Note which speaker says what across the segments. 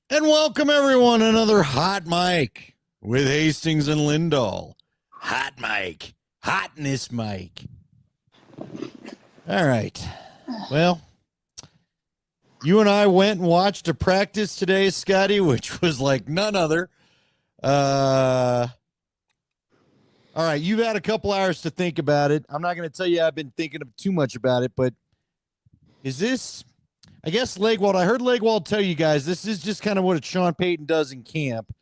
Speaker 1: And welcome everyone to another Hot Mic with Hastings and Lindahl. Hot Mic. Hotness Mike. All right. Well, you and I went and watched a practice today, Scotty, which was like none other. All right, you've had a couple hours to think about it. I'm not going to tell you I've been thinking too much about it, but is this, I guess Legwald, I heard Legwald tell you guys this is just kind of what Sean Payton does in camp.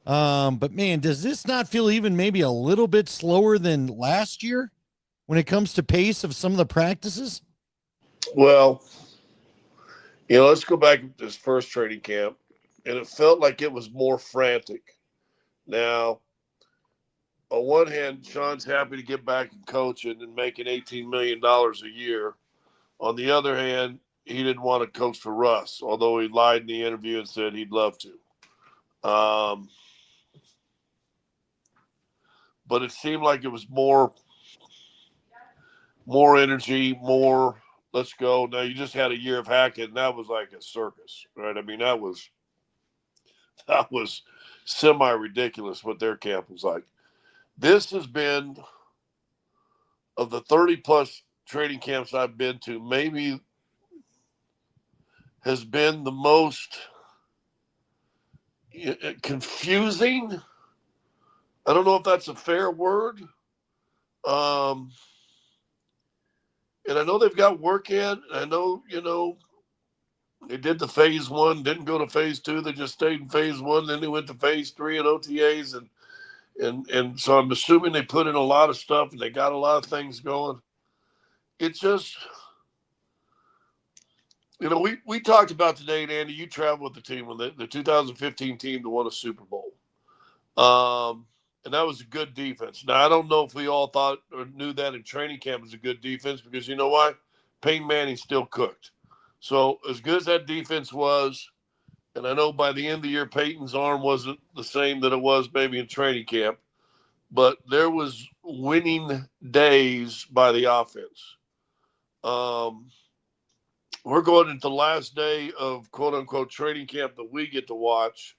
Speaker 1: But man, does this not feel even maybe a little bit slower than last year when it comes to pace of some of the practices?
Speaker 2: Well, let's go back to this first training camp, and it felt like it was more frantic. Now, on one hand, Sean's happy to get back and coaching and making $18 million a year. On the other hand, he didn't want to coach for Russ, although he lied in the interview and said he'd love to. But it seemed like it was more energy, more let's go. Now you just had a year of Hackett, and that was like a circus, right? I mean, that was semi ridiculous what their camp was like. This has been, of the 30 plus training camps I've been to, maybe has been the most confusing. I don't know if that's a fair word. And I know they've got work in. I know, they did the phase one, didn't go to phase two. They just stayed in phase one. Then they went to phase three at OTAs. And so I'm assuming they put in a lot of stuff and they got a lot of things going. It's just, we talked about today, and Andy, you traveled with the team, when the 2015 team that won a Super Bowl. And that was a good defense. Now, I don't know if we all thought or knew that in training camp was a good defense, because you know why? Peyton Manning still cooked. So as good as that defense was, and I know by the end of the year, Peyton's arm wasn't the same that it was maybe in training camp, but there was winning days by the offense. We're going into the last day of quote-unquote training camp that we get to watch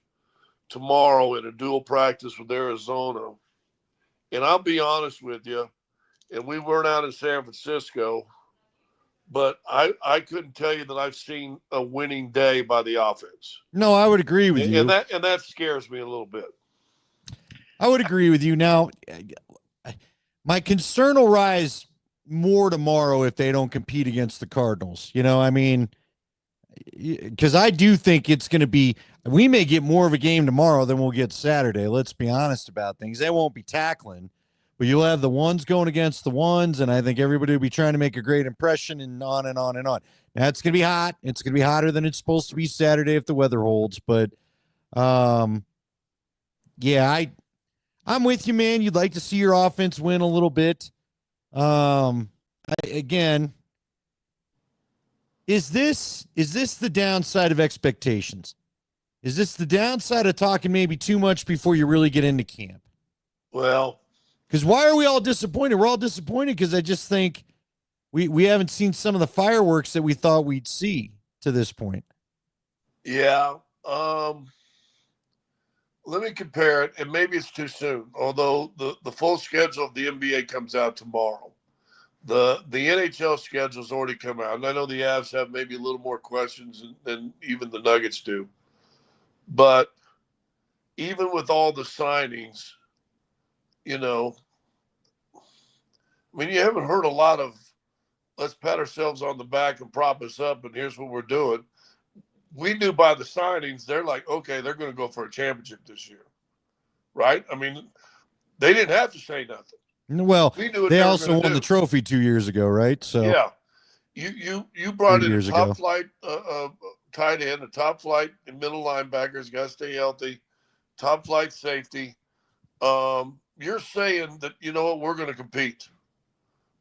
Speaker 2: tomorrow in a dual practice with Arizona. And I'll be honest with you, and we weren't out in San Francisco, but I couldn't tell you that I've seen a winning day by the offense.
Speaker 1: No, I would agree with
Speaker 2: And
Speaker 1: you.
Speaker 2: that scares me a little bit.
Speaker 1: I would agree with you. Now, my concern will rise more tomorrow if they don't compete against the Cardinals. I mean, because I do think it's going to be, we may get more of a game tomorrow than we'll get Saturday. Let's be honest about things. They won't be tackling, but you'll have the ones going against the ones, and I think everybody will be trying to make a great impression, and on and on and on. Now, it's going to be hot. It's going to be hotter than it's supposed to be Saturday if the weather holds, but yeah, I'm with you, man. You'd like to see your offense win a little bit. Again, is this the downside of expectations? Is this the downside of talking maybe too much before you really get into camp?
Speaker 2: Well,
Speaker 1: because why are we all disappointed? We're all disappointed because I just think we haven't seen some of the fireworks that we thought we'd see to this point.
Speaker 2: Yeah. Let me compare it, and maybe it's too soon, although the full schedule of the NBA comes out tomorrow. The NHL schedule's already come out, and I know the Avs have maybe a little more questions than even the Nuggets do. But even with all the signings, you haven't heard a lot of let's pat ourselves on the back and prop us up, and here's what we're doing. We knew by the signings, they're like, okay, they're going to go for a championship this year, right? I mean, they didn't have to say nothing.
Speaker 1: Well,
Speaker 2: we knew what
Speaker 1: they
Speaker 2: were
Speaker 1: also
Speaker 2: gonna
Speaker 1: won
Speaker 2: do.
Speaker 1: the trophy 2 years ago, right? So
Speaker 2: yeah, you brought in a
Speaker 1: 3 years
Speaker 2: top
Speaker 1: ago.
Speaker 2: flight tight end, a top flight middle linebackers, got to stay healthy, top flight safety. You're saying that, you know what, we're going to compete.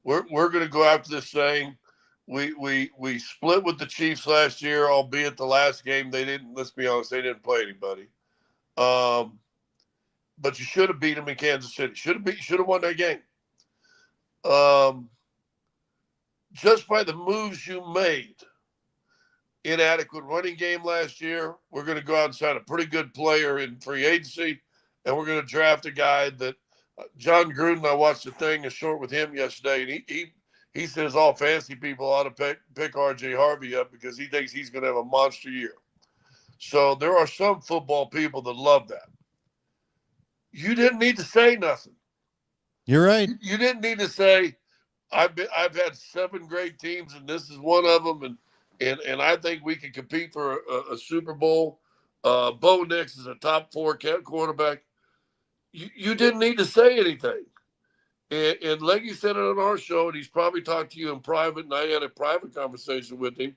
Speaker 2: We're going to go after this thing. We split with the Chiefs last year, albeit the last game they didn't. Let's be honest, they didn't play anybody. But you should have beat them in Kansas City. Should have won that game. Just by the moves you made, inadequate running game last year. We're going to go out and sign a pretty good player in free agency, and we're going to draft a guy that John Gruden. I watched a thing, a short with him yesterday, and he says all fantasy people ought to pick R.J. Harvey up because he thinks he's going to have a monster year. So there are some football people that love that. You didn't need to say nothing.
Speaker 1: You're right.
Speaker 2: You didn't need to say, I've had 7 great teams, and this is one of them, and I think we can compete for a Super Bowl. Bo Nix is a top 4 quarterback. You didn't need to say anything. And Leggy said it on our show, and he's probably talked to you in private, and I had a private conversation with him.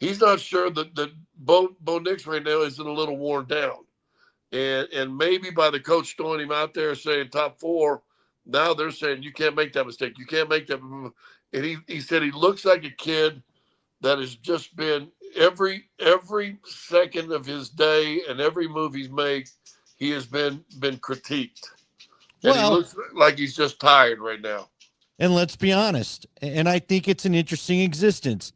Speaker 2: He's not sure that Bo Nix right now isn't a little worn down. And maybe by the coach throwing him out there saying top 4, now they're saying you can't make that mistake. You can't make that. And he said he looks like a kid that has just been every second of his day and every move he's made, he has been critiqued. And he looks like he's just tired right now.
Speaker 1: And let's be honest, and I think it's an interesting existence.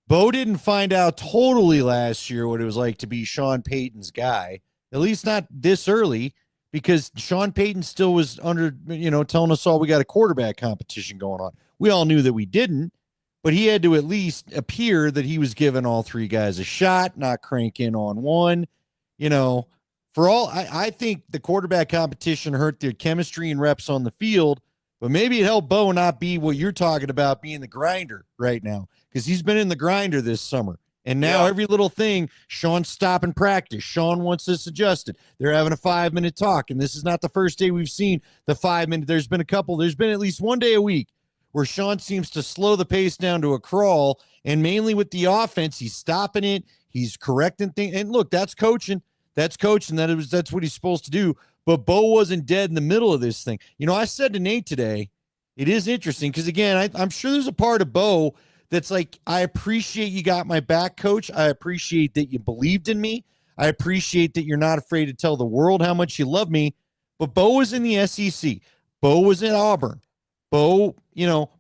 Speaker 1: Bo didn't find out totally last year what it was like to be Sean Payton's guy, at least not this early, because Sean Payton still was under, telling us all we got a quarterback competition going on. We all knew that we didn't, but he had to at least appear that he was giving all 3 guys a shot, not cranking on one. For all, I think the quarterback competition hurt their chemistry and reps on the field, but maybe it helped Bo not be what you're talking about, being the grinder right now, because he's been in the grinder this summer. And now every little thing, Sean's stopping practice. Sean wants this adjusted. They're having a 5-minute talk, and this is not the first day we've seen the 5-minute. There's been at least one day a week where Sean seems to slow the pace down to a crawl, and mainly with the offense, he's stopping it. He's correcting things. And look, that's coaching. That's coaching. That's what he's supposed to do. But Bo wasn't dead in the middle of this thing. I said to Nate today, it is interesting because, again, I'm sure there's a part of Bo that's like, I appreciate you got my back, coach. I appreciate that you believed in me. I appreciate that you're not afraid to tell the world how much you love me. But Bo was in the SEC. Bo was in Auburn. Bo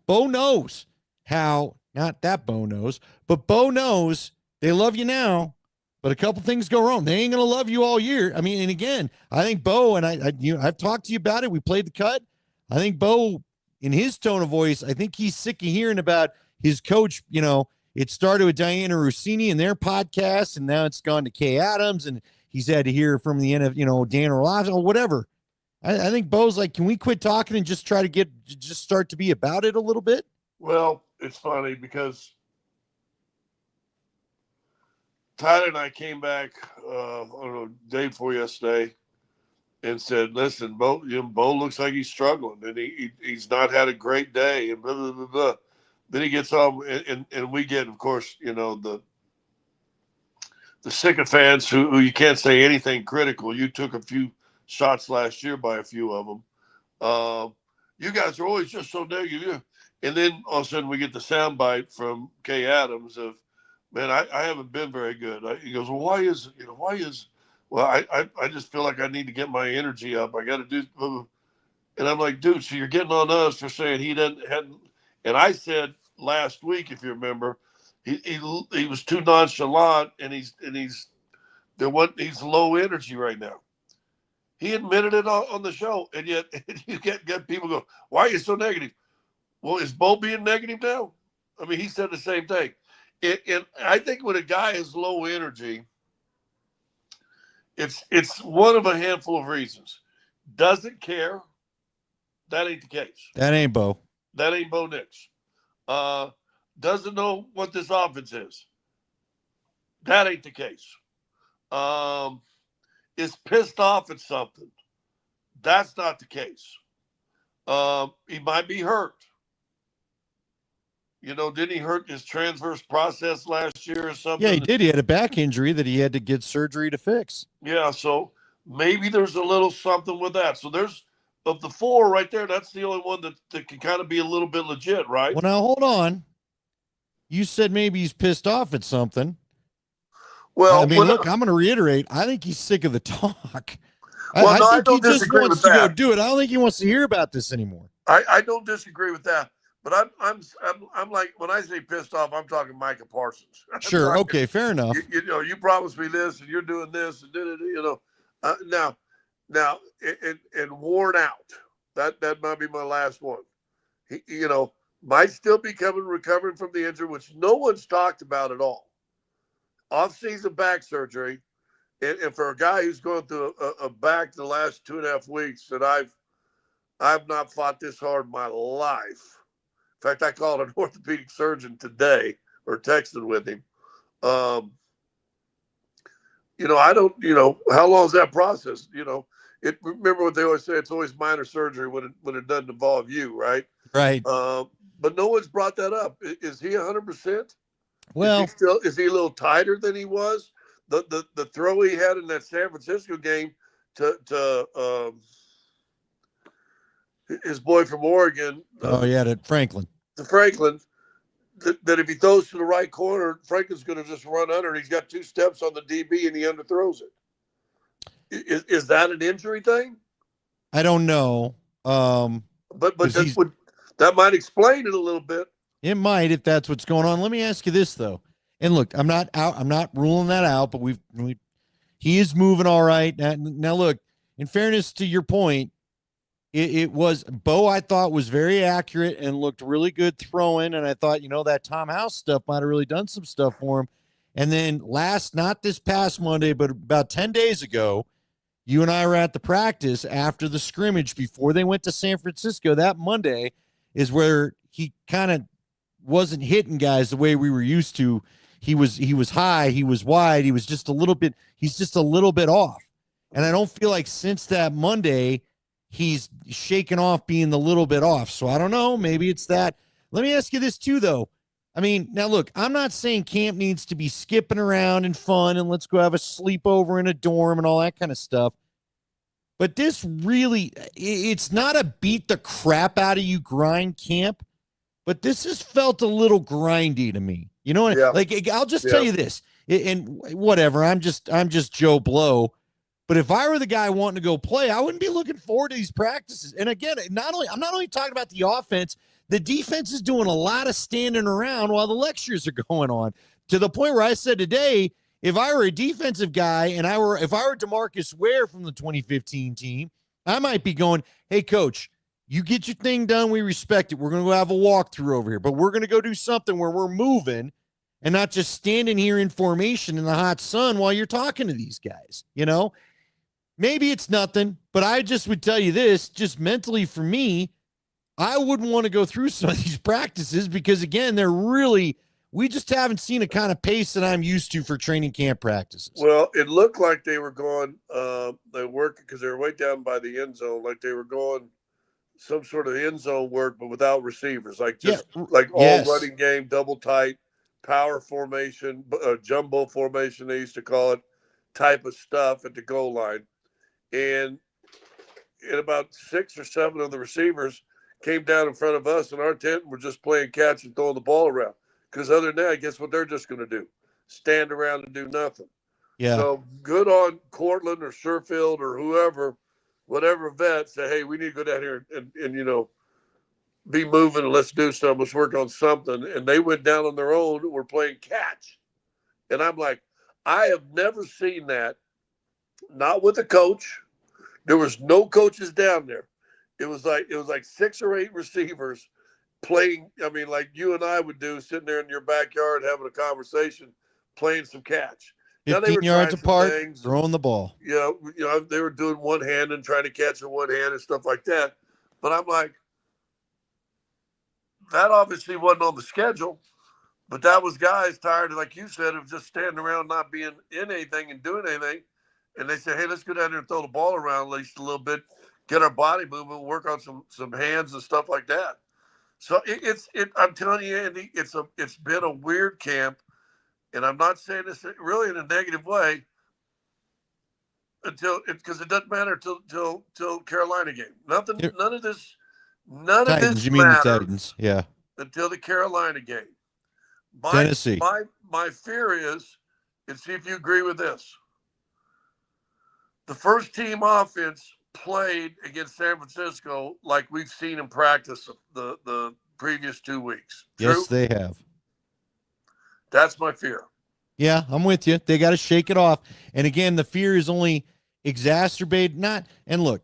Speaker 1: knows how, not that Bo knows, but Bo knows they love you now, but a couple things go wrong. They ain't going to love you all year. I mean, and again, I think Bo, and I've talked to you about it. We played the cut. I think Bo, in his tone of voice, I think he's sick of hearing about his coach. It started with Diana Rossini and their podcast, and now it's gone to Kay Adams, and he's had to hear from the Dan Orlovsky or whatever. I think Bo's like, can we quit talking and just try to start to be about it a little bit?
Speaker 2: Well, it's funny because Tyler and I came back day before yesterday and said, listen, Bo looks like he's struggling and he's not had a great day and blah, blah, blah, blah. Then he gets home and we get, of course, the sycophants who you can't say anything critical. You took a few shots last year by a few of them. You guys are always just so negative. And then all of a sudden we get the soundbite from Kay Adams of, man, I haven't been very good. He goes, well, why is, well, I just feel like I need to get my energy up. I got to do, and I'm like, dude, so you're getting on us for saying he hadn't, and I said last week, if you remember, he was too nonchalant and he's low energy right now. He admitted it on the show, and yet you get people go, why are you so negative? Well, is Bo being negative now? I mean, he said the same thing. And I think when a guy is low energy, it's one of a handful of reasons. Doesn't care. That ain't the case.
Speaker 1: That ain't Bo.
Speaker 2: That ain't Bo Nix. Doesn't know what this offense is. That ain't the case. Is pissed off at something. That's not the case. He might be hurt. Didn't he hurt his transverse process last year or something?
Speaker 1: Yeah, he did. He had a back injury that he had to get surgery to fix.
Speaker 2: Yeah, so maybe there's a little something with that. So there's, of the 4 right there, that's the only one that can kind of be a little bit legit, right?
Speaker 1: Well, now, hold on. You said maybe he's pissed off at something.
Speaker 2: Well,
Speaker 1: I mean, look, I'm going to reiterate. I think he's sick of the talk.
Speaker 2: Well,
Speaker 1: I think he just wants to go do it. I don't think he wants to hear about this anymore.
Speaker 2: I don't disagree with that. But I'm like, when I say pissed off, I'm talking Micah Parsons. I'm
Speaker 1: Sure.
Speaker 2: talking,
Speaker 1: Okay. Fair enough.
Speaker 2: you know, you promised me this, and you're doing this, and you know, now, and worn out. That might be my last one. You know, might still be recovering from the injury, which no one's talked about at all. Off-season back surgery, and for a guy who's going through a back the last 2.5 weeks, that I've not fought this hard in my life. In fact, I called an orthopedic surgeon today, or texted with him. Um, I don't. How long is that process? Remember what they always say: it's always minor surgery when it doesn't involve you, right?
Speaker 1: Right.
Speaker 2: But no one's brought that up. Is he 100%?
Speaker 1: Well,
Speaker 2: Is he a little tighter than he was? The throw he had in that San Francisco game to his boy from Oregon.
Speaker 1: to Franklin.
Speaker 2: To Franklin. That if he throws to the right corner, Franklin's going to just run under, and he's got 2 steps on the DB, and he underthrows it. Is that an injury thing?
Speaker 1: I don't know.
Speaker 2: But that might explain it a little bit.
Speaker 1: It might, if that's what's going on. Let me ask you this though. And look, I'm not ruling that out, but he is moving all right. Now look, in fairness to your point, it was Bo, I thought, was very accurate and looked really good throwing. And I thought, that Tom House stuff might have really done some stuff for him. And then not this past Monday, but about 10 days ago, you and I were at the practice after the scrimmage before they went to San Francisco. That Monday is where he kind of wasn't hitting guys the way we were used to. He was high, he was wide, he's just a little bit off. And I don't feel like since that Monday he's shaken off being the little bit off. So I don't know, maybe it's that. Let me ask you this too though. I mean, now look, I'm not saying camp needs to be skipping around and fun and let's go have a sleepover in a dorm and all that kind of stuff. But this really, it's not a beat the crap out of you grind camp, but this has felt a little grindy to me. You know what?
Speaker 2: Yeah.
Speaker 1: Like, I'll just tell you this, and whatever, I'm just Joe Blow. But if I were the guy wanting to go play, I wouldn't be looking forward to these practices. And again, I'm not only talking about the offense, the defense is doing a lot of standing around while the lectures are going on, to the point where I said today, if I were a defensive guy and if I were DeMarcus Ware from the 2015 team, I might be going, hey, coach, you get your thing done. We respect it. We're going to go have a walkthrough over here, but we're going to go do something where we're moving and not just standing here in formation in the hot sun while you're talking to these guys. Maybe it's nothing, but I just would tell you this, just mentally for me, I wouldn't want to go through some of these practices because, again, we just haven't seen a kind of pace that I'm used to for training camp practices.
Speaker 2: Well, it looked like they were going, they worked because they were way down by the end zone, like they were going some sort of end zone work, but without receivers, like all running game, double tight, power formation, jumbo formation, they used to call it, type of stuff at the goal line. And about 6 or 7 of the receivers came down in front of us in our tent and were just playing catch and throwing the ball around. Because other than that, guess what they're just going to do? Stand around and do nothing.
Speaker 1: Yeah.
Speaker 2: So good on Cortland or Sherfield or whoever, whatever vet, say, hey, we need to go down here and be moving and let's do something. Let's work on something. And they went down on their own and were playing catch. And I'm like, I have never seen that. Not with a coach. There was no coaches down there. It was like 6 or 8 receivers playing. I mean, like you and I would do, sitting there in your backyard having a conversation, playing some catch.
Speaker 1: 15 yards apart, throwing the ball.
Speaker 2: They were doing one hand and trying to catch with one hand and stuff like that. But I'm like, that obviously wasn't on the schedule. But that was guys tired, like you said, of just standing around, not being in anything and doing anything. And they said, hey, let's go down there and throw the ball around at least a little bit, get our body moving, work on some hands and stuff like that. So I'm telling you, Andy, it's been a weird camp, and I'm not saying this really in a negative way because it doesn't matter till Carolina game. None of this
Speaker 1: Titans, you mean the Titans? Yeah.
Speaker 2: Until the Carolina game.
Speaker 1: Tennessee.
Speaker 2: My fear is, and see if you agree with this. The first team offense played against San Francisco like we've seen in practice the previous 2 weeks. True?
Speaker 1: Yes, they have.
Speaker 2: That's my fear.
Speaker 1: Yeah, I'm with you. They got to shake it off. And again, the fear is only exacerbated. And look,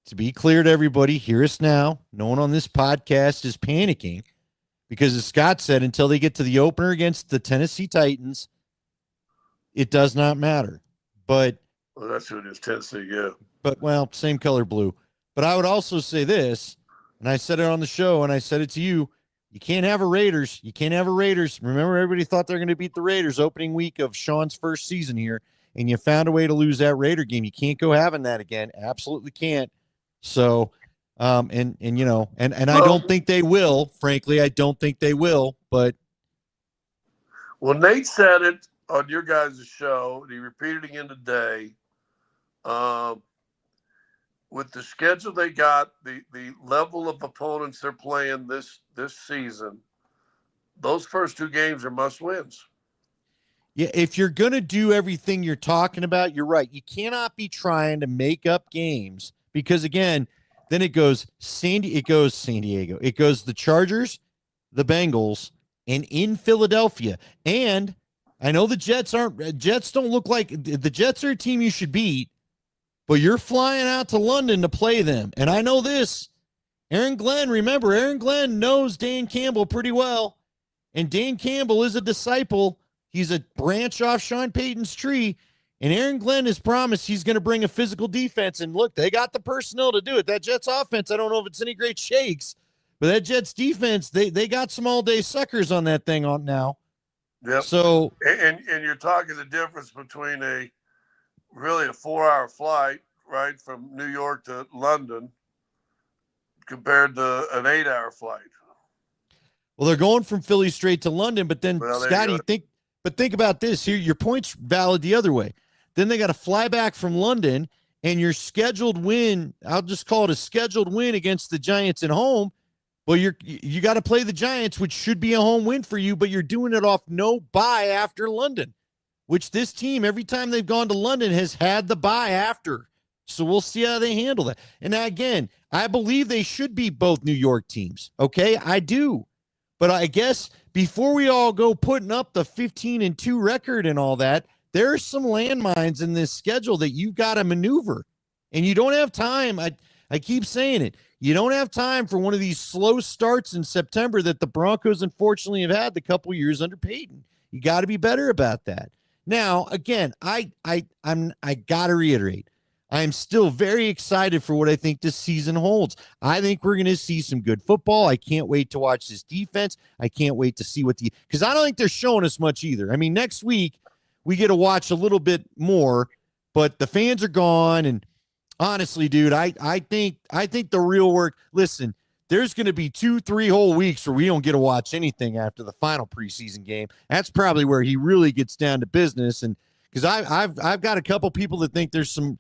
Speaker 1: to be clear to everybody, hear us now. No one on this podcast is panicking because, as Scott said, until they get to the opener against the Tennessee Titans, it does not matter. But
Speaker 2: well, that's who it is, Tennessee, yeah.
Speaker 1: But, well, same color blue. But I would also say this, and I said it on the show, and I said it to you. You can't have a Raiders. You can't have a Raiders. Remember, everybody thought they're going to beat the Raiders opening week of Sean's first season here, and you found a way to lose that Raider game. You can't go having that again. Absolutely can't. So, and I don't think they will. Frankly, I don't think they will. But
Speaker 2: well, Nate said it on your guys' show, and he repeated it again today. With the schedule they got, the level of opponents they're playing this season, those first 2 games are must wins.
Speaker 1: Yeah, if you're going to do everything you're talking about, you're right. You cannot be trying to make up games because, again, then it goes San Diego, it goes the Chargers, the Bengals, and in Philadelphia. And I know the Jets don't look like the Jets are a team you should beat, but you're flying out to London to play them. And I know this. Aaron Glenn knows Dan Campbell pretty well. And Dan Campbell is a disciple. He's a branch off Sean Payton's tree. And Aaron Glenn has promised he's going to bring a physical defense. And look, they got the personnel to do it. That Jets offense, I don't know if it's any great shakes, but that Jets defense, they got some all-day suckers on that thing on now.
Speaker 2: Yep.
Speaker 1: So,
Speaker 2: and you're talking the difference between a 4-hour flight, right, from New York to London compared to an 8-hour flight.
Speaker 1: Well, they're going from Philly straight to London, but then, Scotty, think about this. Here, your point's valid the other way. Then they got to fly back from London, and your scheduled win, I'll just call it a scheduled win against the Giants at home. Well, you got to play the Giants, which should be a home win for you, but you're doing it off no bye after London, which this team, every time they've gone to London, has had the bye after. So we'll see how they handle that. And now, again, I believe they should be both New York teams. Okay, I do. But I guess before we all go putting up the 15-2 record and all that, there are some landmines in this schedule that you've got to maneuver. And you don't have time. I keep saying it. You don't have time for one of these slow starts in September that the Broncos unfortunately have had the couple years under Payton. You got to be better about that. Now, again, I got to reiterate, I am still very excited for what I think this season holds. I think we're going to see some good football. I can't wait to watch this defense. I can't wait to see because I don't think they're showing us much either. I mean, next week we get to watch a little bit more, but the fans are gone. And honestly, dude, I think the real work, listen, there's going to be 2-3 whole weeks where we don't get to watch anything after the final preseason game. That's probably where he really gets down to business. And because I've got a couple people that think there's some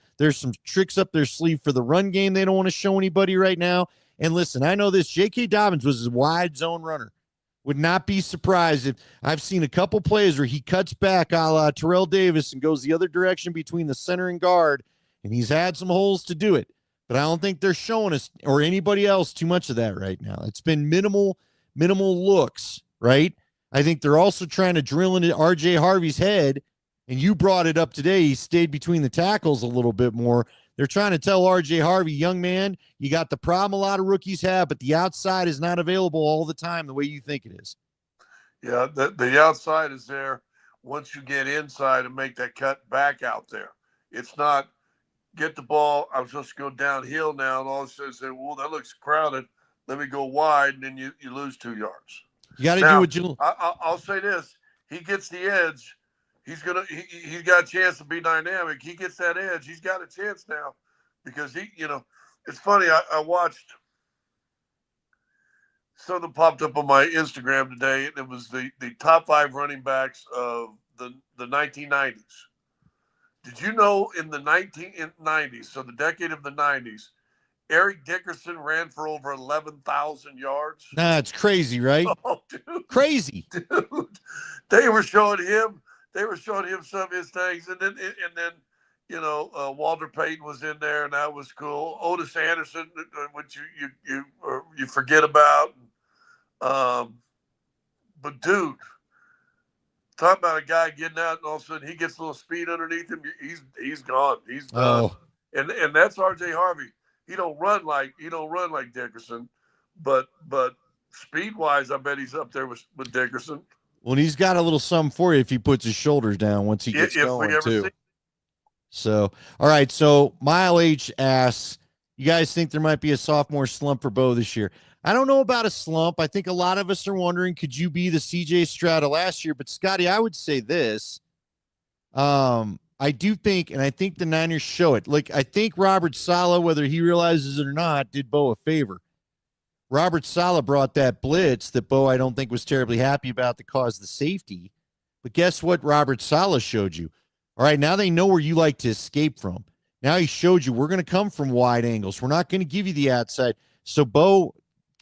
Speaker 1: tricks up their sleeve for the run game they don't want to show anybody right now. And listen, I know this. J.K. Dobbins was a wide zone runner. Would not be surprised if I've seen a couple plays where he cuts back a la Terrell Davis and goes the other direction between the center and guard, and he's had some holes to do it. But I don't think they're showing us or anybody else too much of that right now. It's been minimal looks, right? I think they're also trying to drill into R.J. Harvey's head. And you brought it up today. He stayed between the tackles a little bit more. They're trying to tell R.J. Harvey, young man, you got the problem a lot of rookies have, but the outside is not available all the time the way you think it is.
Speaker 2: Yeah, the outside is there once you get inside and make that cut back out there. It's not get the ball, I'm supposed to go downhill now, and all of a sudden say, well, that looks crowded. Let me go wide, and then you lose 2 yards.
Speaker 1: You got to do what you –
Speaker 2: I'll say this. He gets the edge. He's got a chance to be dynamic. He gets that edge. He's got a chance now because it's funny. I watched something popped up on my Instagram today, and it was the top 5 running backs of the 1990s. Did you know in the 1990s, so the decade of the 90s, Eric Dickerson ran for over 11,000 yards?
Speaker 1: Nah, it's crazy, right?
Speaker 2: Oh, dude.
Speaker 1: Crazy.
Speaker 2: Dude. They were showing him some of his things, and then Walter Payton was in there, and that was cool. Otis Anderson, which you forget about. But dude, talk about a guy getting out and all of a sudden he gets a little speed underneath him. He's gone. He's done.
Speaker 1: Oh,
Speaker 2: And that's R.J. Harvey. He don't run like Dickerson, but speed wise, I bet he's up there with Dickerson.
Speaker 1: well, he's got a little something for you if he puts his shoulders down once he gets
Speaker 2: If we
Speaker 1: going
Speaker 2: ever
Speaker 1: too.
Speaker 2: see.
Speaker 1: So, all right. So Mile H asks, you guys think there might be a sophomore slump for Bo this year? I don't know about a slump. I think a lot of us are wondering, could you be the CJ Stroud of last year? But Scotty, I would say this. I do think, and I think the Niners show it. Like, I think Robert Saleh, whether he realizes it or not, did Bo a favor. Robert Saleh brought that blitz that Bo, I don't think, was terribly happy about that caused the safety. But guess what Robert Saleh showed you? All right, now they know where you like to escape from. Now he showed you we're going to come from wide angles. We're not going to give you the outside. So, Bo,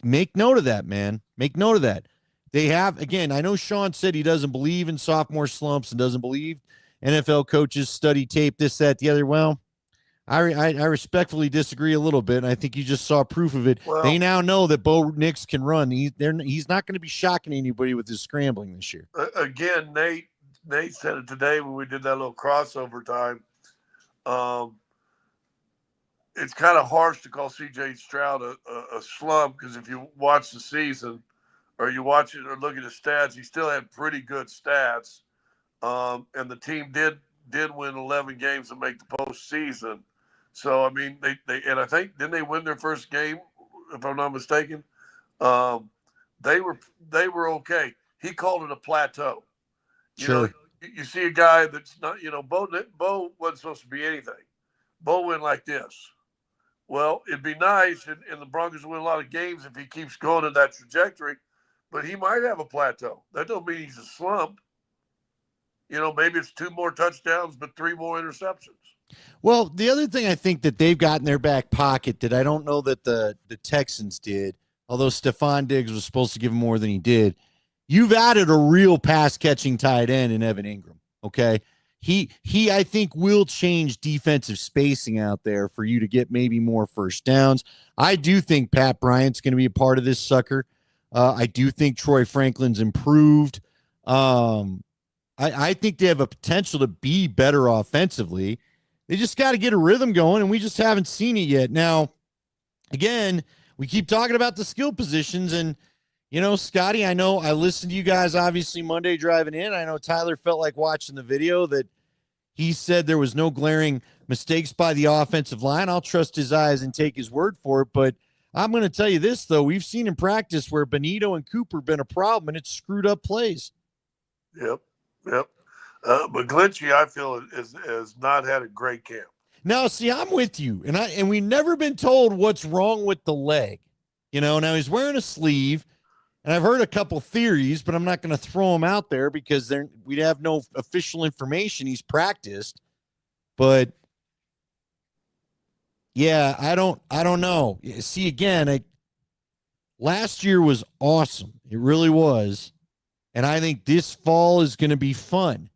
Speaker 1: make note of that, man. Make note of that. They have, again, I know Sean said he doesn't believe in sophomore slumps and doesn't believe NFL coaches study tape, this, that, the other. Well, I respectfully disagree a little bit, and I think you just saw proof of it.
Speaker 2: Well,
Speaker 1: they now know that Bo Nix can run. He's not going to be shocking anybody with his scrambling this year.
Speaker 2: Again, Nate said it today when we did that little crossover time. It's kind of harsh to call C.J. Stroud a slump because if you watch the season or you watch it or look at his stats, he still had pretty good stats. And the team did win 11 games to make the postseason. So, I mean, they and I think, didn't they win their first game, if I'm not mistaken? They were okay. He called it a plateau. You know, you see a guy that's not, Bo wasn't supposed to be anything. Bo went like this. Well, it'd be nice, and the Broncos win a lot of games if he keeps going in that trajectory, but he might have a plateau. That don't mean he's a slump. Maybe it's 2 more touchdowns, but 3 more interceptions.
Speaker 1: Well, the other thing I think that they've got in their back pocket that I don't know that the Texans did, although Stephon Diggs was supposed to give him more than he did, you've added a real pass-catching tight end in Evan Ingram, okay? He I think will change defensive spacing out there for you to get maybe more first downs. I do think Pat Bryant's going to be a part of this sucker. I do think Troy Franklin's improved. I think they have a potential to be better offensively. They just got to get a rhythm going, and we just haven't seen it yet. Now, again, we keep talking about the skill positions, and, Scotty, I know I listened to you guys, obviously, Monday driving in. I know Tyler felt like watching the video that he said there was no glaring mistakes by the offensive line. I'll trust his eyes and take his word for it, but I'm going to tell you this, though. We've seen in practice where Benito and Cooper have been a problem, and it's screwed up plays.
Speaker 2: Yep. But Glynchy, I feel, has not had a great camp.
Speaker 1: Now, see, I'm with you, and we've never been told what's wrong with the leg. Now he's wearing a sleeve, and I've heard a couple theories, but I'm not going to throw them out there because we have no official information. He's practiced, but yeah, I don't know. See, again, last year was awesome. It really was, and I think this fall is going to be fun.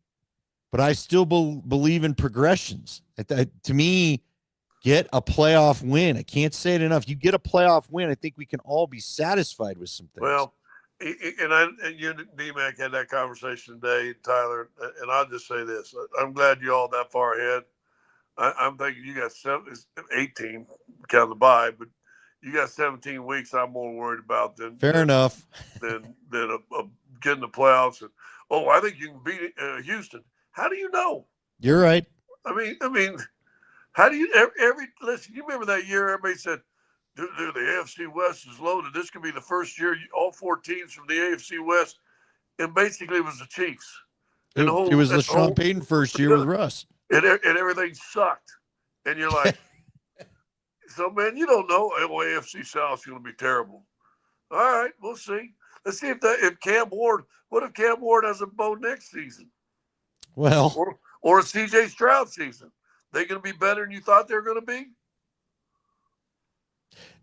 Speaker 1: But I still believe in progressions. To me, get a playoff win. I can't say it enough. You get a playoff win, I think we can all be satisfied with some things.
Speaker 2: Well, and you and D-Mac had that conversation today, Tyler, and I'll just say this. I'm glad you're all that far ahead. I'm thinking you got 18, count the bye, but you got 17 weeks I'm more worried about than
Speaker 1: enough
Speaker 2: than getting the playoffs. And, I think you can beat Houston. How do you know?
Speaker 1: You're right.
Speaker 2: I mean, how do you listen? You remember that year everybody said, "Dude, the AFC West is loaded. This could be the first year all 4 teams from the AFC West." And basically, it was the Chiefs.
Speaker 1: It was the Sean Payton first year with Russ,
Speaker 2: and everything sucked. And you're like, so man, you don't know. AFC South is going to be terrible. All right, we'll see. Let's see if Cam Ward. What if Cam Ward has a Bo Nix season?
Speaker 1: Well,
Speaker 2: or a C.J. Stroud season. They going to be better than you thought they were going to be?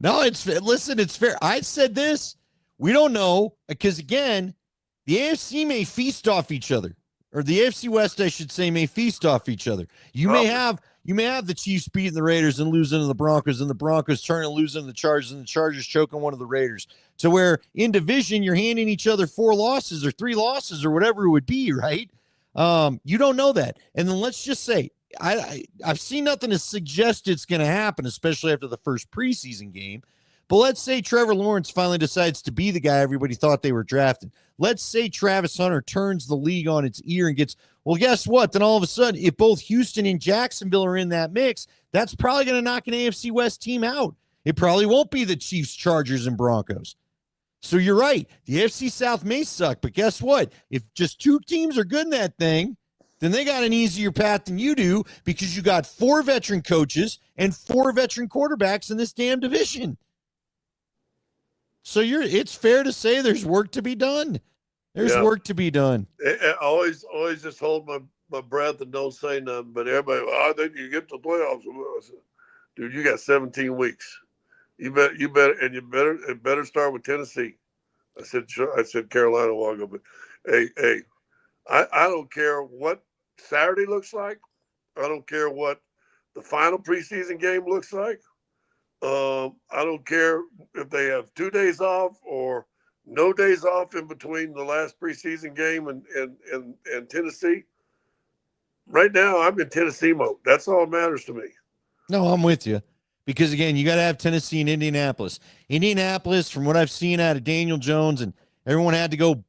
Speaker 1: No, it's fair. I said this. We don't know because, again, the AFC may feast off each other. or the AFC West, I should say, may feast off each other. You may have the Chiefs beating the Raiders and losing to the Broncos, and the Broncos turning and losing to the Chargers, and the Chargers choking one of the Raiders. To where in division you're handing each other 4 losses or 3 losses or whatever it would be, right? You don't know that. And then let's just say I've seen nothing to suggest it's going to happen, especially after the first preseason game. But let's say Trevor Lawrence finally decides to be the guy everybody thought they were drafting. Let's say Travis Hunter turns the league on its ear and gets, well, guess what? Then all of a sudden, if both Houston and Jacksonville are in that mix, that's probably going to knock an AFC West team out. It probably won't be the Chiefs, Chargers, and Broncos. So you're right. The AFC South may suck, but guess what? If just 2 teams are good in that thing, then they got an easier path than you do because you got 4 veteran coaches and 4 veteran quarterbacks in this damn division. So it's fair to say there's work to be done. There's work to be done.
Speaker 2: I always just hold my breath and don't say nothing. But everybody, I think you get to the playoffs. I said, dude, you got 17 weeks. You better start with Tennessee. I said Carolina a while ago, but hey, I don't care what Saturday looks like. I don't care what the final preseason game looks like. I don't care if they have 2 days off or no days off in between the last preseason game and Tennessee. Right now, I'm in Tennessee mode. That's all that matters to me.
Speaker 1: No, I'm with you. Because, again, you got to have Tennessee and Indianapolis. Indianapolis, from what I've seen out of Daniel Jones, and everyone had to go,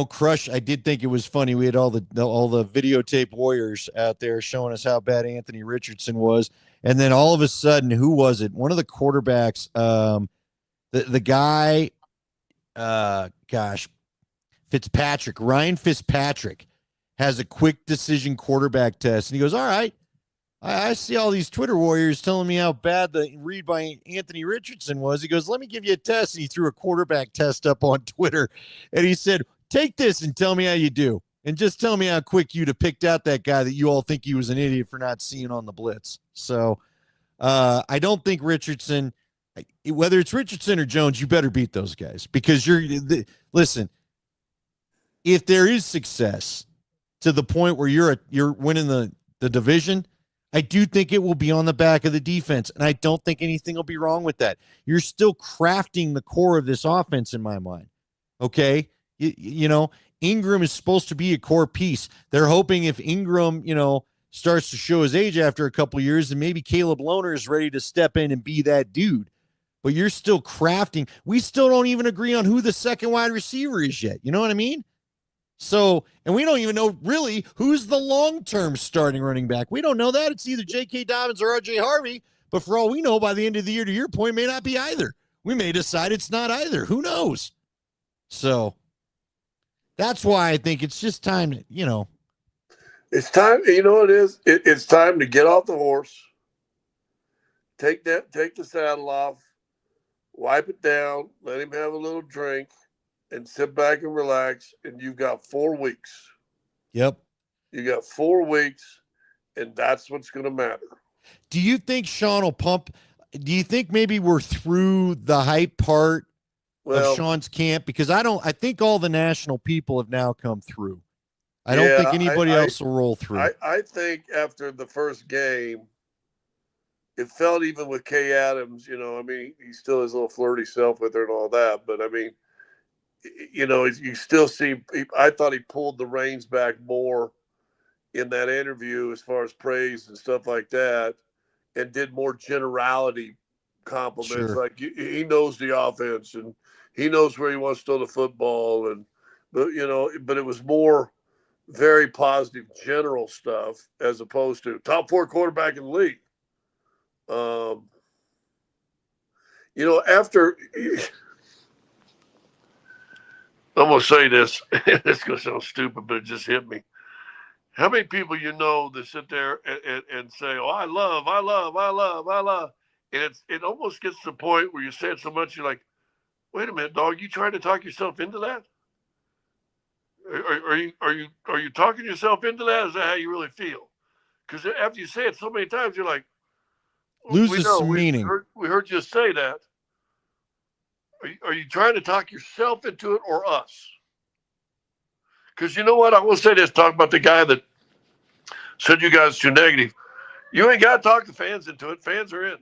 Speaker 1: crush. I did think it was funny. We had all the videotape warriors out there showing us how bad Anthony Richardson was. And then all of a sudden, who was it? One of the quarterbacks, the guy, Ryan Fitzpatrick has a quick decision quarterback test. And he goes, all right, I see all these Twitter warriors telling me how bad the read by Anthony Richardson was. He goes, let me give you a test. And he threw a quarterback test up on Twitter. And he said, take this and tell me how you do. And just tell me how quick you'd have picked out that guy that you all think he was an idiot for not seeing on the blitz. So I don't think Richardson, whether it's Richardson or Jones, you better beat those guys because listen, if there is success to the point where you're winning the division, I do think it will be on the back of the defense. And I don't think anything will be wrong with that. You're still crafting the core of this offense in my mind. Okay. Ingram is supposed to be a core piece. They're hoping if Ingram, starts to show his age after a couple of years, and maybe Caleb Lohner is ready to step in and be that dude. But you're still crafting. We still don't even agree on who the second wide receiver is yet. You know what I mean? So, and we don't even know really who's the long-term starting running back. We don't know that. It's either J.K. Dobbins or R.J. Harvey. But for all we know, by the end of the year, to your point, may not be either. We may decide it's not either. Who knows? So that's why I think it's just time to,
Speaker 2: It's time. You know what it is? It's time to get off the horse. Take the saddle off, wipe it down, let him have a little drink, and sit back and relax. And you've got 4 weeks.
Speaker 1: Yep.
Speaker 2: You got 4 weeks, and that's what's going to matter.
Speaker 1: Do you think Sean will pump? Do you think maybe we're through the hype part of Sean's camp? Because I think all the national people have now come through. I don't think anybody else will roll through.
Speaker 2: I think after the first game, it felt even with Kay Adams, he still has a little flirty self with her and all that. But, you still see – I thought he pulled the reins back more in that interview as far as praise and stuff like that and did more generality compliments.
Speaker 1: Sure.
Speaker 2: Like he knows the offense and he knows where he wants to throw the football. But it was more – very positive general stuff as opposed to top 4 quarterback in the league. After I'm going to say this, it's going to sound stupid, but it just hit me. How many people that sit there and say, oh, I love. And it almost gets to the point where you say it so much, you're like, wait a minute, dog, you trying to talk yourself into that? Are you talking yourself into that? Is that how you really feel? Because after you say it so many times, you're like,
Speaker 1: loses some meaning.
Speaker 2: We heard you say that. Are you trying to talk yourself into it or us? Because you know what? I will say this, talk about the guy that said you guys too negative. You ain't got to talk the fans into it. Fans are in.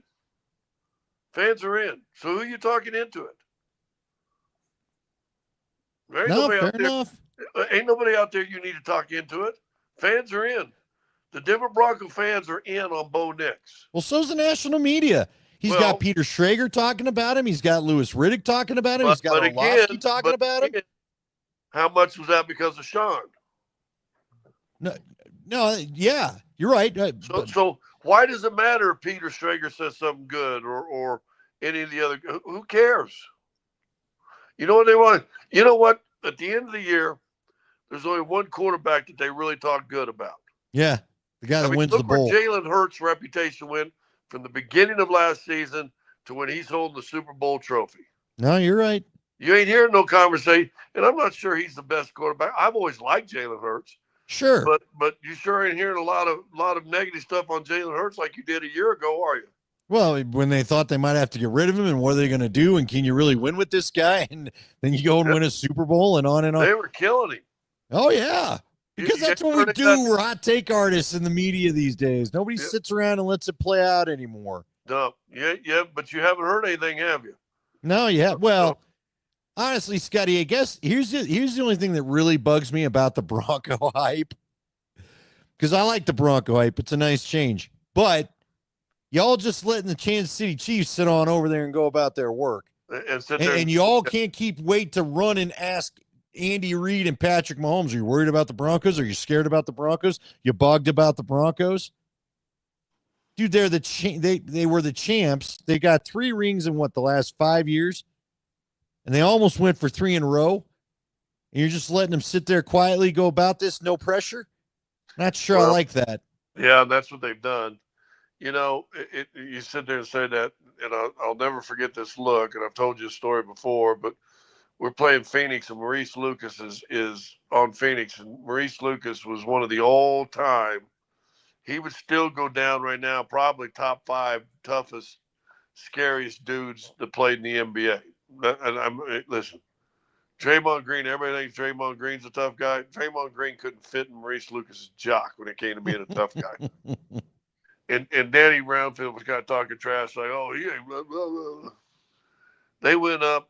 Speaker 2: Fans are in. So who are you talking into it? There ain't
Speaker 1: No,
Speaker 2: nobody
Speaker 1: fair
Speaker 2: out there.
Speaker 1: enough.
Speaker 2: Ain't nobody out there you need to talk into it. Fans are in. The Denver Bronco fans are in on Bo Nix.
Speaker 1: Well, so's the national media. He's got Peter Schrager talking about him. He's got Louis Riddick talking about him. He's got Orlovsky talking about him.
Speaker 2: How much was that because of Sean?
Speaker 1: No, yeah, you're right.
Speaker 2: So why does it matter if Peter Schrager says something good or any of the other? Who cares? You know what they want? You know what? At the end of the year, there's only one quarterback that they really talk good about.
Speaker 1: Yeah, the guy that wins the bowl.
Speaker 2: Look where Jalen Hurts' reputation went from the beginning of last season to when he's holding the Super Bowl trophy.
Speaker 1: No, you're right.
Speaker 2: You ain't hearing no conversation, and I'm not sure he's the best quarterback. I've always liked Jalen Hurts.
Speaker 1: Sure,
Speaker 2: but you sure ain't hearing a lot of negative stuff on Jalen Hurts like you did a year ago, are you?
Speaker 1: Well, when they thought they might have to get rid of him, and what are they going to do, and can you really win with this guy? And then you go and win a Super Bowl, and on and on.
Speaker 2: They were killing him.
Speaker 1: Oh yeah, because that's what we do. We're hot take artists in the media these days. Nobody sits around and lets it play out anymore.
Speaker 2: No, yeah, but you haven't heard anything, have you?
Speaker 1: No, yeah. Well, honestly, Scotty, I guess here's the only thing that really bugs me about the Bronco hype. Because I like the Bronco hype. It's a nice change. But y'all just letting the Kansas City Chiefs sit on over there and go about their work. And y'all can't wait to run and ask Andy Reid and Patrick Mahomes, are you worried about the Broncos? Are you scared about the Broncos? You bugged about the Broncos? Dude, they're they were the champs. They got 3 rings in the last 5 years? And they almost went for 3 in a row. And you're just letting them sit there quietly, go about this, no pressure? Not sure I like that.
Speaker 2: Yeah, that's what they've done. You know, you sit there and say that, and I'll never forget this look, and I've told you a story before, but we're playing Phoenix, and Maurice Lucas is on Phoenix, and Maurice Lucas was one of the all-time. He would still go down right now, probably top 5 toughest, scariest dudes that played in the NBA. Listen, Draymond Green, everybody thinks Draymond Green's a tough guy. Draymond Green couldn't fit in Maurice Lucas's jock when it came to being a tough guy. And Danny Brownfield was kind of talking trash, like, oh, he ain't blah, blah, blah. They went up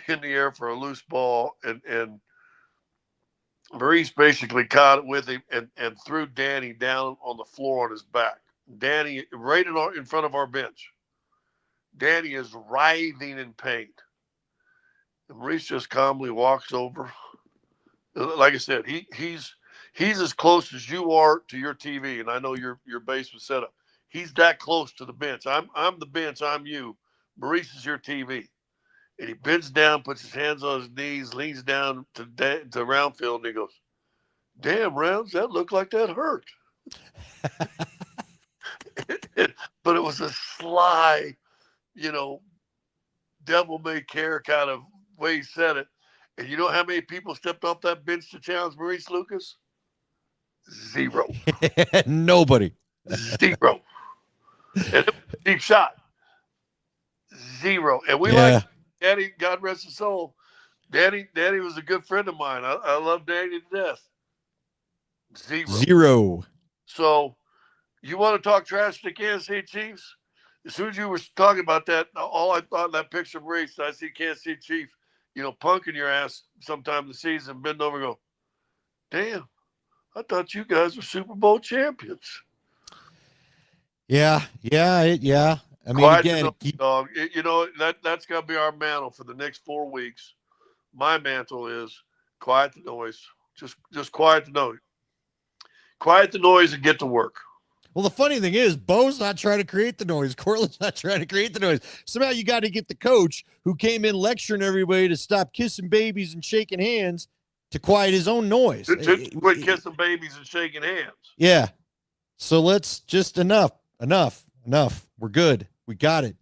Speaker 2: in the air for a loose ball, and Maurice basically caught it with him and threw Danny down on the floor on his back. Danny, right in front of our bench. Danny is writhing in pain. And Maurice just calmly walks over. Like I said, he's as close as you are to your TV, and I know your base was set up. He's that close to the bench. I'm the bench. I'm you. Maurice is your TV. And he bends down, puts his hands on his knees, leans down to Roundfield, and he goes, "Damn, Rounds, that looked like that hurt." But it was a sly, devil-may-care kind of way he said it. And you know how many people stepped off that bench to challenge Maurice Lucas? 0.
Speaker 1: Nobody.
Speaker 2: 0. And it was a deep shot. 0. And we like Danny, God rest his soul. Danny was a good friend of mine. I love Danny to death.
Speaker 1: 0.
Speaker 2: So you want to talk trash to the Kansas City Chiefs? As soon as you were talking about that, all I thought in that picture of Maurice, I see Kansas City Chiefs, punking your ass sometime in the season, bend over and go, "Damn, I thought you guys were Super Bowl champions."
Speaker 1: Yeah. I mean,
Speaker 2: Quiet
Speaker 1: again,
Speaker 2: dog. That's got to be our mantle for the next 4 weeks. My mantle is quiet the noise. Just quiet the noise. Quiet the noise and get to work.
Speaker 1: Well, the funny thing is, Bo's not trying to create the noise. Cortland's not trying to create the noise. Somehow you got to get the coach who came in lecturing everybody to stop kissing babies and shaking hands to quiet his own noise.
Speaker 2: Quit kissing babies and shaking hands.
Speaker 1: Yeah. So let's just enough. We're good. We got it.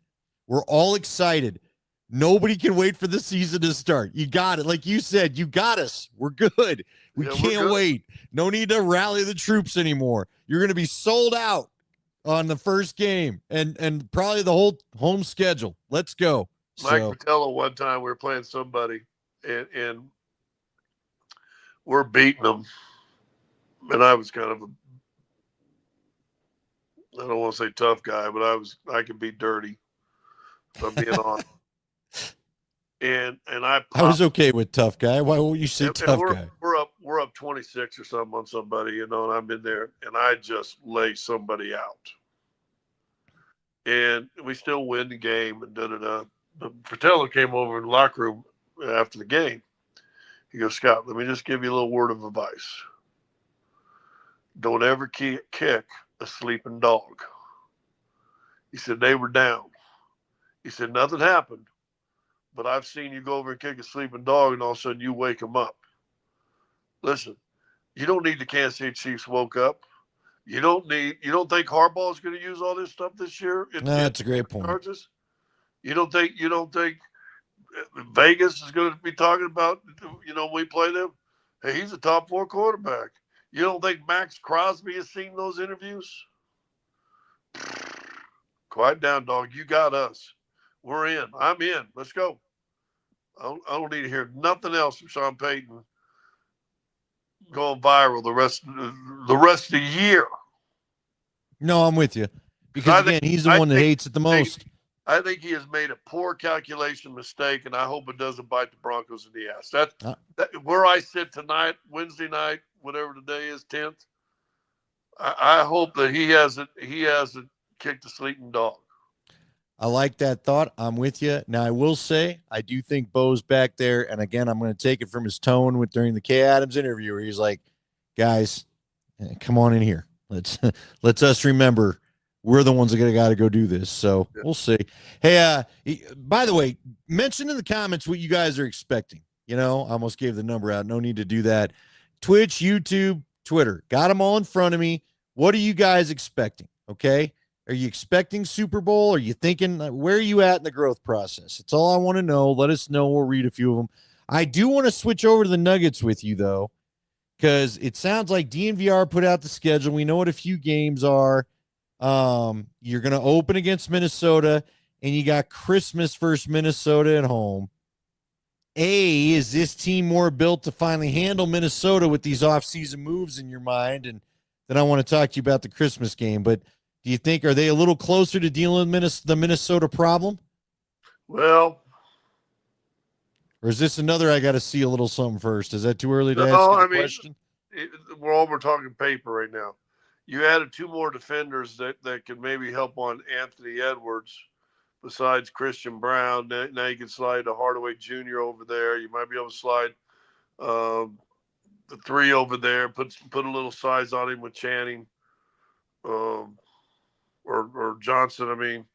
Speaker 1: We're all excited. Nobody can wait for the season to start. You got it. Like you said, you got us. We're good. We can't wait. No need to rally the troops anymore. You're going to be sold out on the first game and probably the whole home schedule. Let's go.
Speaker 2: Mike Patello, one time we were playing somebody and we're beating them, and I was kind of I don't want to say tough guy, but I could be dirty if I'm being honest. And I
Speaker 1: was okay with tough guy. Why won't you say tough guy?
Speaker 2: We're up 26 or something on somebody, and I'm in there, and I just lay somebody out, and we still win the game. And Fratello came over in the locker room after the game. He goes, Scott, let me just give you a little word of advice. Don't ever kick a sleeping dog. He said they were down. He said nothing happened. But I've seen you go over and kick a sleeping dog, and all of a sudden you wake them up. Listen, you don't need the Kansas City Chiefs woke up. You don't think Harbaugh is going to use all this stuff this year?
Speaker 1: That's a great point.
Speaker 2: Charges? You don't think Vegas is going to be talking about, when we play them? Hey, he's a top 4 quarterback. You don't think Max Crosby has seen those interviews? Quiet down, dog. You got us. We're in. I'm in. Let's go. I don't need to hear nothing else from Sean Payton going viral the rest of the year.
Speaker 1: No, I'm with you. Because, again, he's the one that hates it the most.
Speaker 2: I think he has made a poor calculation mistake, and I hope it doesn't bite the Broncos in the ass. That where I sit tonight, Wednesday night, whatever the day is, 10th, I hope that he hasn't kicked a sleeping dog.
Speaker 1: I like that thought. I'm with you. Now, I will say, I do think Bo's back there. And again, I'm going to take it from his tone during the Kay Adams interview where he's like, guys, come on in here. Let's us remember we're the ones that got to go do this. So We'll see. Hey, by the way, mention in the comments what you guys are expecting. I almost gave the number out. No need to do that. Twitch, YouTube, Twitter. Got them all in front of me. What are you guys expecting? Okay. Are you expecting Super Bowl? Are you thinking, where are you at in the growth process? It's all I want to know. Let us know. We'll read a few of them. I do want to switch over to the Nuggets with you, though, because it sounds like DNVR put out the schedule. We know what a few games are. You're going to open against Minnesota, and you got Christmas versus Minnesota at home. Is this team more built to finally handle Minnesota with these offseason moves in your mind? And then I want to talk to you about the Christmas game, but do you think, are they a little closer to dealing with the Minnesota problem?
Speaker 2: Well,
Speaker 1: or is this another, I got to see a little something first? Is that too early to ask you the question?
Speaker 2: We're talking paper right now. You added 2 more defenders that could maybe help on Anthony Edwards besides Christian Brown. Now you can slide a Hardaway Jr. over there. You might be able to slide the 3 over there, put a little size on him with Channing. Or Johnson. I mean,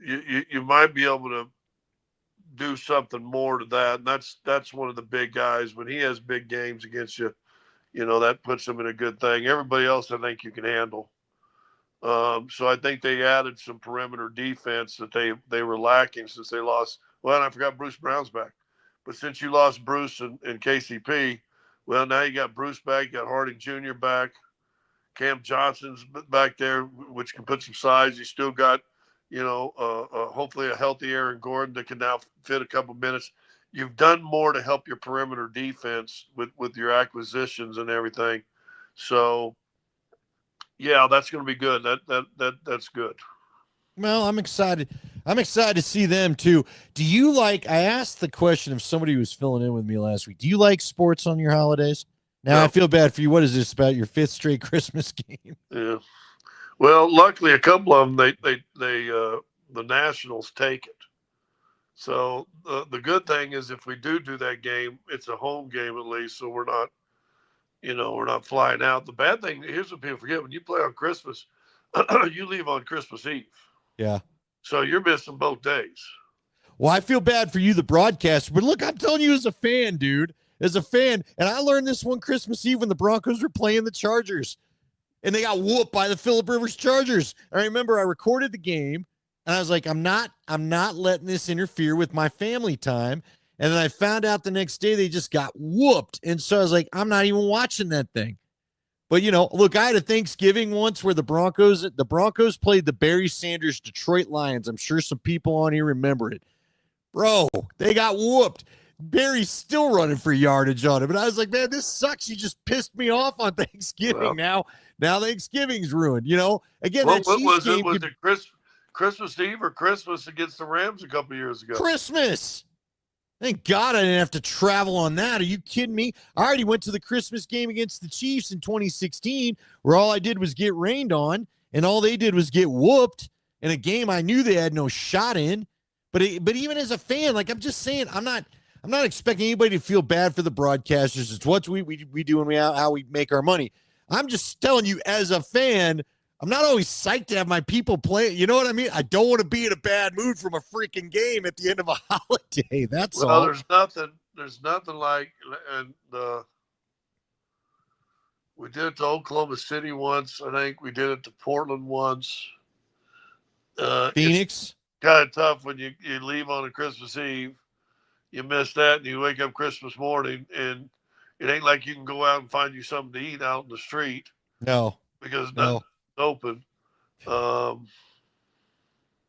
Speaker 2: you might be able to do something more to that. And that's one of the big guys. When he has big games against you, that puts him in a good thing. Everybody else, I think you can handle. So I think they added some perimeter defense that they were lacking since they lost. Well, and I forgot Bruce Brown's back. But since you lost Bruce and KCP, well, now you got Bruce back. You got Harding Jr. back. Cam Johnson's back there, which can put some size. You still got, hopefully a healthy Aaron Gordon that can now fit a couple minutes. You've done more to help your perimeter defense with your acquisitions and everything. So, yeah, that's going to be good. That's good.
Speaker 1: Well, I'm excited. I'm excited to see them too. Do you like? I asked the question of somebody who was filling in with me last week. Do you like sports on your holidays? Now, I feel bad for you. What is this about your 5th straight Christmas game?
Speaker 2: Yeah. Well, luckily, a couple of them, the Nationals take it. So the good thing is if we do that game, it's a home game at least, so we're not flying out. The bad thing, here's what people forget. When you play on Christmas, you leave on Christmas Eve.
Speaker 1: Yeah.
Speaker 2: So you're missing both days.
Speaker 1: Well, I feel bad for you, the broadcaster. But look, I'm telling you as a fan, dude. As a fan, and I learned this one Christmas Eve when the Broncos were playing the Chargers, and they got whooped by the Phillip Rivers Chargers. I remember I recorded the game, and I was like, I'm not letting this interfere with my family time. And then I found out the next day they just got whooped, and so I was like, I'm not even watching that thing. But look, I had a Thanksgiving once where the Broncos played the Barry Sanders Detroit Lions. I'm sure some people on here remember it, bro. They got whooped. Barry's still running for yardage on him. And I was like, man, this sucks. You just pissed me off on Thanksgiving. Now Thanksgiving's ruined. Again,
Speaker 2: What
Speaker 1: that Chiefs
Speaker 2: was it?
Speaker 1: game
Speaker 2: Was it Christmas Eve or Christmas against the Rams a couple years ago?
Speaker 1: Christmas. Thank God I didn't have to travel on that. Are you kidding me? I already went to the Christmas game against the Chiefs in 2016, where all I did was get rained on, and all they did was get whooped in a game I knew they had no shot in. But even as a fan, like I'm just saying, I'm not expecting anybody to feel bad for the broadcasters. It's what we do and how we make our money. I'm just telling you, as a fan, I'm not always psyched to have my people play. You know what I mean? I don't want to be in a bad mood from a freaking game at the end of a holiday. That's all.
Speaker 2: There's nothing like, and we did it to Oklahoma City once. I think we did it to Portland once.
Speaker 1: Phoenix.
Speaker 2: It's kind of tough when you leave on a Christmas Eve. You miss that, and you wake up Christmas morning, and it ain't like you can go out and find you something to eat out in the street.
Speaker 1: No,
Speaker 2: because nothing's open.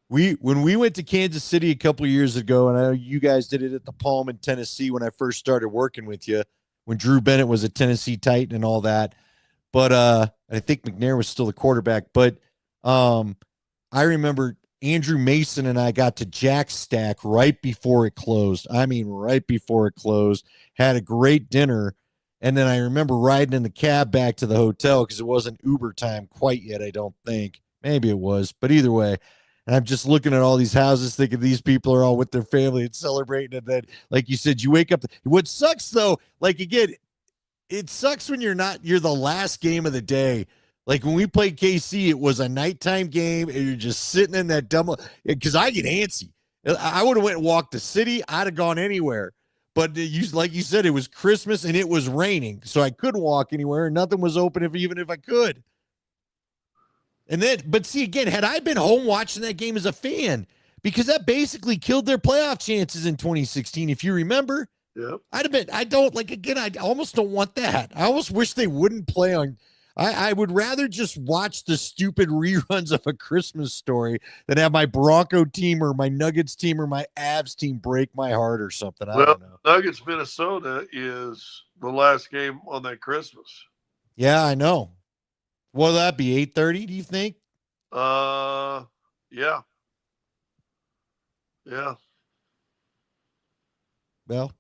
Speaker 1: When we went to Kansas City a couple of years ago, and I know you guys did it at the Palm in Tennessee when I first started working with you, when Drew Bennett was a Tennessee Titan and all that. But I think McNair was still the quarterback. But I remember Andrew Mason and I got to Jack Stack right before it closed. I mean, right before it closed. Had a great dinner. And then I remember riding in the cab back to the hotel because it wasn't Uber time quite yet, I don't think. Maybe it was. But either way, and I'm just looking at all these houses thinking these people are all with their family and celebrating. And then, like you said, you wake up. What sucks, though, like, again, it sucks when you're the last game of the day. Like when we played KC, it was a nighttime game, and you're just sitting in that dumb – because I get antsy. I would have went and walked the city. I'd have gone anywhere. But like you said, it was Christmas, and it was raining, so I couldn't walk anywhere, and nothing was open even if I could. And then, but see, again, had I been home watching that game as a fan, because that basically killed their playoff chances in 2016, if you remember.
Speaker 2: Yep.
Speaker 1: I almost don't want that. I almost wish they wouldn't play on – I would rather just watch the stupid reruns of A Christmas Story than have my Bronco team or my Nuggets team or my Avs team break my heart or something. I don't know.
Speaker 2: Nuggets, Minnesota is the last game on that Christmas.
Speaker 1: Yeah, I know. Will that be 8:30, do you think?
Speaker 2: Yeah. Yeah.
Speaker 1: Well,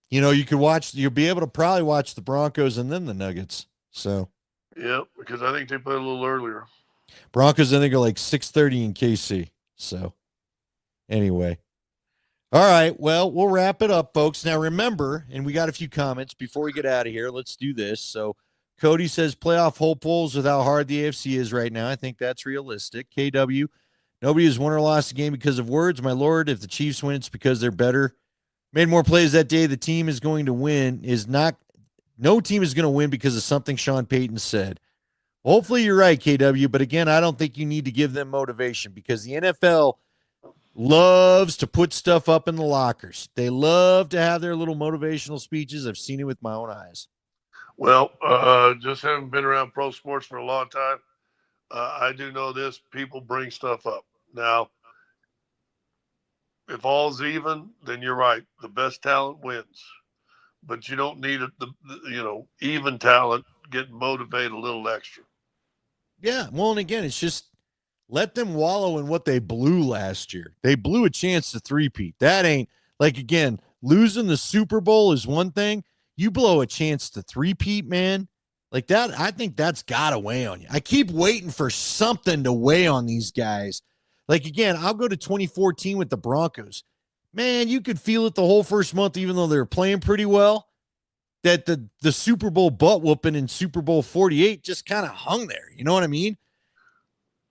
Speaker 1: you'll be able to probably watch the Broncos and then the Nuggets. So.
Speaker 2: Yeah, because I think they play a little earlier.
Speaker 1: Broncos, I think, are like 6:30 in KC. So, anyway. All right, well, we'll wrap it up, folks. Now, remember, and we got a few comments before we get out of here. Let's do this. So, Cody says playoff hopefuls with how hard the AFC is right now. I think that's realistic. KW, nobody has won or lost a game because of words. My Lord, if the Chiefs win, it's because they're better. Made more plays that day. The team is going to win No team is going to win because of something Sean Payton said. Hopefully you're right, KW, but again, I don't think you need to give them motivation because the NFL loves to put stuff up in the lockers. They love to have their little motivational speeches. I've seen it with my own eyes.
Speaker 2: Well, just having been around pro sports for a long time, I do know this. People bring stuff up. Now, if all's even, then you're right. The best talent wins. But you don't need even talent getting motivated a little extra.
Speaker 1: Yeah, well, and again, it's just let them wallow in what they blew last year. They blew a chance to three-peat. That ain't, like, again, losing the Super Bowl is one thing. You blow a chance to three-peat, man. Like that, I think that's got to weigh on you. I keep waiting for something to weigh on these guys. Like, again, I'll go to 2014 with the Broncos. Man, you could feel it the whole first month, even though they were playing pretty well, that the Super Bowl butt whooping in Super Bowl 48 just kind of hung there. You know what I mean?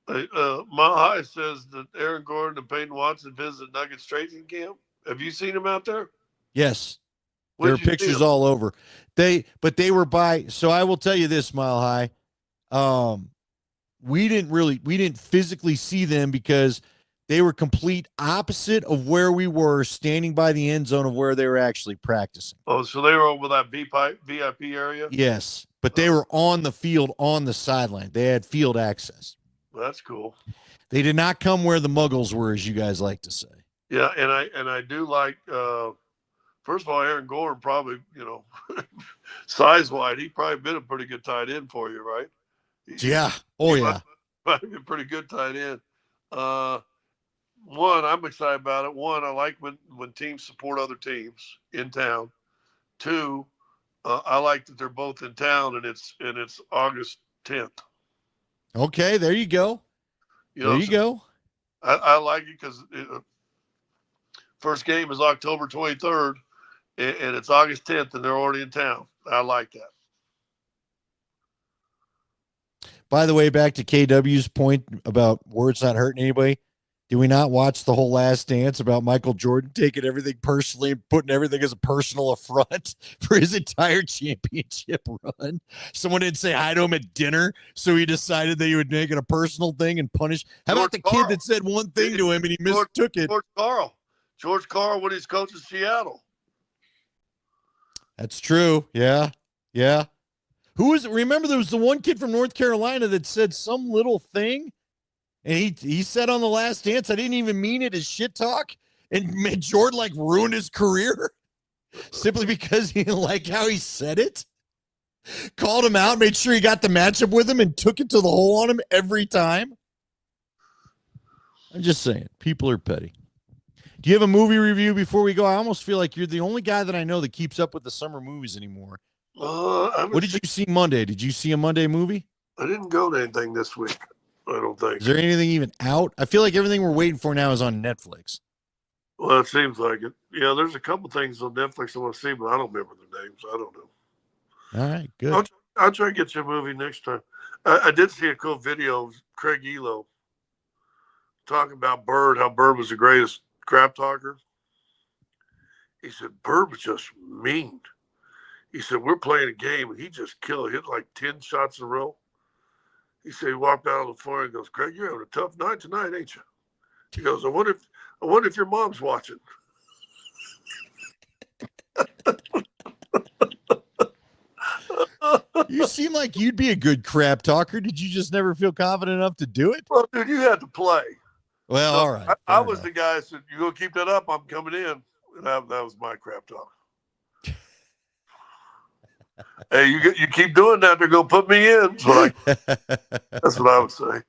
Speaker 2: Mile High says that Aaron Gordon and Peyton Watson visit Nuggets training camp. Have you seen them out there?
Speaker 1: Yes. There are pictures all over. But they were so I will tell you this, Mile High. We didn't physically see them because they were complete opposite of where we were standing by the end zone of where they were actually practicing.
Speaker 2: Oh, so they were over that VIP area?
Speaker 1: Yes, but they were on the field on the sideline. They had field access.
Speaker 2: Well, that's cool.
Speaker 1: They did not come where the Muggles were, as you guys like to say.
Speaker 2: Yeah, and I do like First of all, Aaron Gordon probably, size-wise, he probably been a pretty good tight end for you, right?
Speaker 1: Yeah. Oh, yeah.
Speaker 2: Might have been a pretty good tight end. One, I'm excited about it. One, I like when teams support other teams in town. Two, I like that they're both in town, and it's August 10th.
Speaker 1: Okay, there you go. There you go.
Speaker 2: I like it because first game is October 23rd, and it's August 10th, and they're already in town. I like that.
Speaker 1: By the way, back to KW's point about words not hurting anybody. Do we not watch the whole Last Dance about Michael Jordan taking everything personally and putting everything as a personal affront for his entire championship run? Someone didn't say hi to him at dinner, so he decided that he would make it a personal thing and punish. How about the kid that said one thing to him and he mistook it?
Speaker 2: George Carl when he's coaching Seattle.
Speaker 1: That's true. Yeah. Yeah. Who was it? Remember, there was the one kid from North Carolina that said some little thing. And he said on the Last Dance, I didn't even mean it as shit talk, and made Jordan ruin his career simply because he didn't like how he said it. Called him out, made sure he got the matchup with him, and took it to the hole on him every time. I'm just saying, people are petty. Do you have a movie review before we go? I almost feel like you're the only guy that I know that keeps up with the summer movies anymore. What did you see Monday? Did you see a Monday movie?
Speaker 2: I didn't go to anything this week. I don't think.
Speaker 1: Is there anything even out? I feel like everything we're waiting for now is on Netflix.
Speaker 2: Well, it seems like it. Yeah, there's a couple things on Netflix I want to see, but I don't remember the names. I don't know.
Speaker 1: All right, good.
Speaker 2: I'll try to get you a movie next time. I did see a cool video of Craig Elo talking about Bird, how Bird was the greatest crap talker. He said, Bird was just mean. He said, we're playing a game, and he just hit like 10 shots in a row. He said he walked out on the floor and goes, Craig, you're having a tough night tonight, ain't you? He goes, I wonder if your mom's watching.
Speaker 1: You seem like you'd be a good crap talker. Did you just never feel confident enough to do it?
Speaker 2: Well, dude, you had to play.
Speaker 1: Well, all right.
Speaker 2: I was the guy that said, you go keep that up, I'm coming in. And that was my crap talk. Hey, you keep doing that, they're going to put me in. That's what I would say.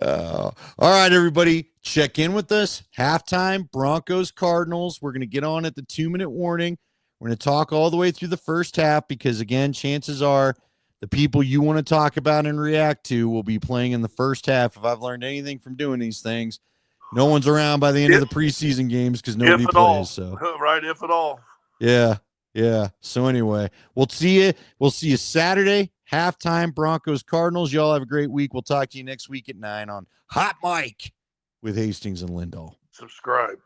Speaker 1: All right, everybody, check in with us. Halftime, Broncos, Cardinals. We're going to get on at the 2-minute warning. We're going to talk all the way through the first half because, again, chances are the people you want to talk about and react to will be playing in the first half. If I've learned anything from doing these things, no one's around by the end of the preseason games because nobody plays. So,
Speaker 2: right, if at all.
Speaker 1: Yeah. Yeah. So anyway, we'll see you. We'll see you Saturday, halftime, Broncos, Cardinals. Y'all have a great week. We'll talk to you next week at 9 on Hot Mike with Hastings and Lindahl.
Speaker 2: Subscribe.